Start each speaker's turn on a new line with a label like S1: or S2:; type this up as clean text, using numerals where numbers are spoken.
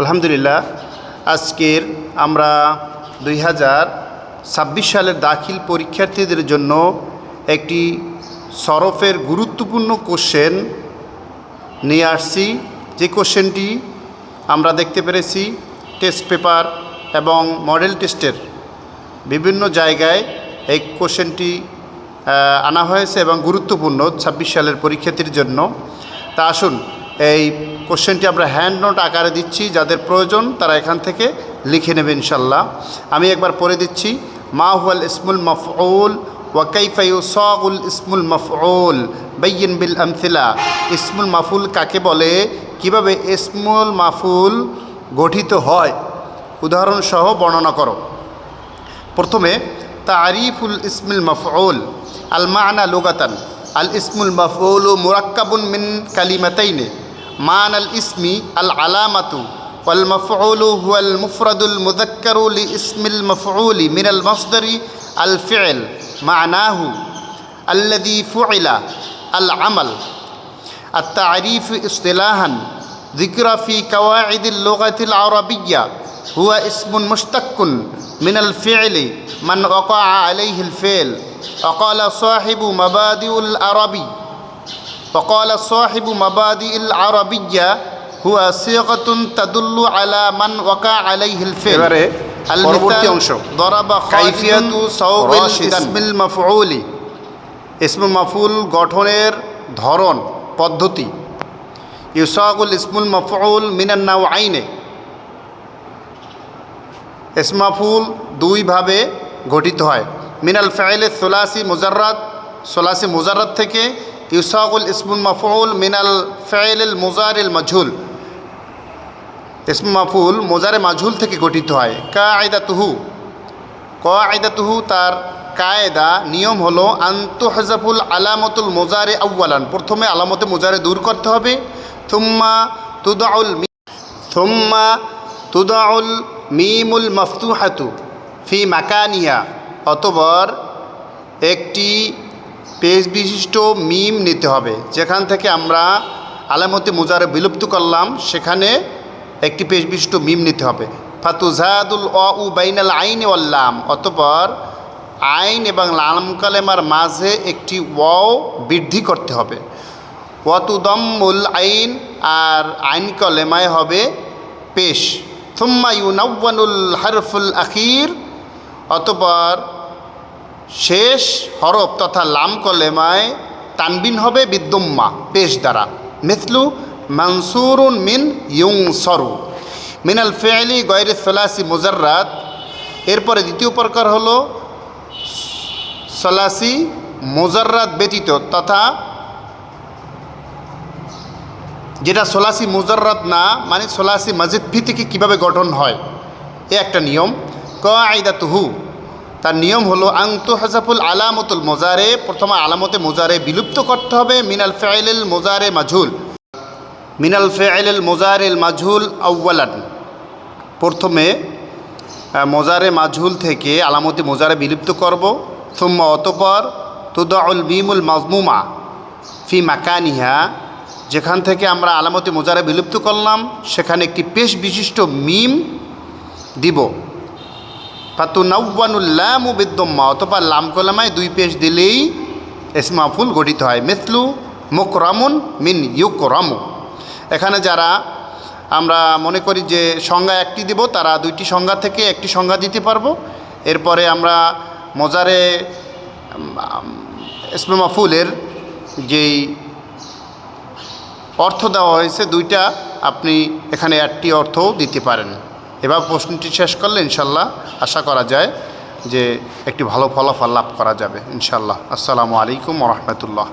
S1: আলহামদুলিল্লাহ, আজকের আমরা 2026 সালের দাখিল পরীক্ষার্থীদের জন্য একটি সরফের গুরুত্বপূর্ণ কোশ্চেন নিয়ে আসছি। যে কোশ্চেনটি আমরা দেখতে পেরেছি টেস্ট পেপার এবং মডেল টেস্টের বিভিন্ন জায়গায় এই কোশ্চেনটি আনা হয়েছে এবং গুরুত্বপূর্ণ 26 সালের পরীক্ষার্থীর জন্য। তা আসুন এই কোশ্চেনটি আমরা হ্যান্ড নোট আকারে দিচ্ছি, যাদের প্রয়োজন তারা এখান থেকে লিখে নেবে ইনশাল্লাহ। আমি একবার পড়ে দিচ্ছি। মা হুয়াল ইসমুল মাফউল ওয়া কাইফা ইউসাগুল ইসমুল মাফউল বাইয়িন বিল আমথিলা। ইসমুল মাফউল কাকে বলে, কিভাবে ইসমুল মাফউল গঠিত হয়, উদাহরণ সহ বর্ণনা করো। প্রথমে তারিফুল ইসমুল মাফউল। আল মা'না লুগাতান আল ইসমুল মাফউল মুরাক্কাবুন মিন কালিমাতাইনি। মা'না আল ইসমি আল আলামাতু ওয়াল মাফউলু হুয়াল মুফরাদুল মুযাক্কারু লি ইসমিল মাফউলি মিনাল মাসদারি আল ফি'ল মা'নাহু আল্লাযী ফু'িলা আল আমাল। التعريف اصطلاحا ذكر في قواعد اللغة العربية هو اسم مشتق من الفعل من وقع عليه الفعل. وقال صاحب مبادئ العربية هو صيغة تدل على من وقع عليه الفعل. المثال ضرب خالد ثوب اسم المفعول। ইসমুল মাফউল গঠনের ধরন পদ্ধতি। ইউসাগুল ইসমুল মাফউল মিনান নাওআইনে। ইসমুল মাফউল দুইভাবে গঠিত হয়। মিনাল ফাইলে সুলাসি মুজাররাদ, সুলাসি মুজাররাদ থেকে। ইউসাগুল ইসমুল মাফউল মিনাল ফাইলিল মুজারিল মাজহুল। ইসমুল মাফউল মুজারে মাজহুল থেকে গঠিত হয়। কায়দাতুহু তার কায়দা নিয়ম হলো আনতুহজাফুল আলামতুল মুজারে আউয়ালান। প্রথমে আলামতে মুজারে দূর করতে হবে। থুম্মা তুদাউল মিমুল মফতুহাতু ফি মাকানিয়া। অতঃপর একটি পেজ বিশিষ্ট মিম নিতে হবে, যেখান থেকে আমরা আলামতে মুজারে বিলুপ্ত করলাম সেখানে একটি পেজ বিশিষ্ট মিম নিতে হবে। ফাতুজাদুল উ বাইনাল আইনি ওয়াল লাম। অতঃপর আইন এবং লাম কালেমার মাঝে একটি ওয়াও বৃদ্ধি করতে হবে। ওয়াতুদম্মুল আইন, আর আইন কলেমায় হবে পেশ। থুম্মা ইউনাওয়ানুল হারফুল আখির। অতঃপর শেষ হরফ তথা লাম কলেমায় তানবিন হবে বিদ্যুম্মা পেশ দ্বারা। মিসলু মানসুরুন মিন ইউনসরু মিনাল ফি'লি গায়রি সুলাসি মুজাররাদ। এরপরে দ্বিতীয় প্রকার হলো সুলাসি মুজাররাদ ব্যতীত, তথা যেটা সুলাসি মুজাররাদ না, মানে সুলাসি মাজিদ ফি থেকে কীভাবে গঠন হয় এ একটা নিয়ম। কায়দাতুহু তার নিয়ম হলো আনতুহজাফুল আলামতুল মুজারে। প্রথমে আলামতে মুজারে বিলুপ্ত করতে হবে। মিনাল ফাইলিল মুজারে মাজহুল, মিনাল ফাইলিল মুজারিল মাজহুল আউয়ালান। প্রথমে মুজারে মাজহুল থেকে আলামতে মুজারে বিলুপ্ত করব। সুম্মা অতঃপর তুদাউল মিমুল মাজমুমা ফি মাকানিহা, যেখান থেকে আমরা আলামতে মুজারে বিলুপ্ত করলাম সেখানে একটি পেশ বিশিষ্ট মিম দিব। ফাতুনাওয়ানুল লামু বিদ্দম্মা। অথবা লাম কলামায় দুই পেশ দিলেই ইসমুল মাফউল গঠিত হয়। মিসলু মুকরামুন মিন ইউকরামু। এখানে যারা আমরা মনে করি যে সংজ্ঞা একটি দিব, তারা দুইটি সংজ্ঞা থেকে একটি সংজ্ঞা দিতে পারবো। এরপরে আমরা মুজারে ইসমুল মাফউলের যেই অর্থ দেওয়া হয়েছে দুইটা, আপনি এখানে একটি অর্থও দিতে পারেন। এবার প্রশ্নটি শেষ করলে ইনশাল্লাহ আশা করা যায় যে একটি ভালো ফলাফল লাভ করা যাবে ইনশাল্লাহ। আসসালামু আলাইকুম ওয়া রাহমাতুল্লাহ।